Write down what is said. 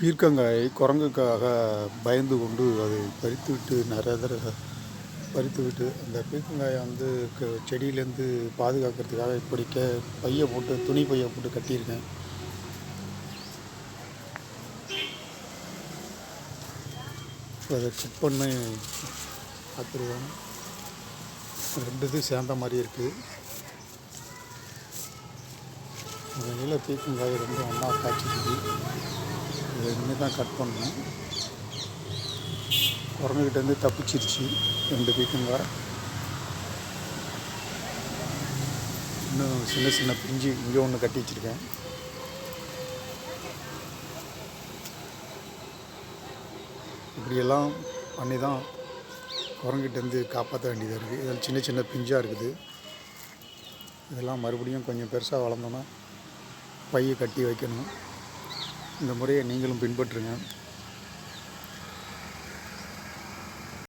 பீர்க்கங்காய் குரங்குக்காக பயந்து கொண்டு அதை பறித்துவிட்டு நிறைய தடவை பறித்துவிட்டு அந்த பீர்க்கங்காயை வந்து செடியிலேருந்து பாதுகாக்கிறதுக்காக இப்படி பையை போட்டு துணி பையை போட்டு கட்டியிருக்கேன். அதை கட் பண்ணி பார்த்துருவேன். 2 இது சேர்ந்த மாதிரி இருக்குது. அந்த நீல பீர்க்கங்காய் 2 ஒன்றா காய்ச்சிருக்கு. இதை இனிமேல் தான் கட் பண்ணணும். குரங்குகிட்டேருந்து தப்பிச்சிருச்சு 2 பீர்க்கங்காய். இன்னும் சின்ன சின்ன பிஞ்சு இங்கே ஒன்று கட்டி வச்சுருக்கேன். இப்படியெல்லாம் பண்ணி தான் குரங்கிட்டேருந்து காப்பாற்ற வேண்டியதாக இருக்குது. இதில் சின்ன சின்ன பிஞ்சாக இருக்குது. இதெல்லாம் மறுபடியும் கொஞ்சம் பெருசாக வளர்ந்தோன்னா பையை கட்டி வைக்கணும். இந்த முறையை நீங்களும் பின்பற்றுங்க.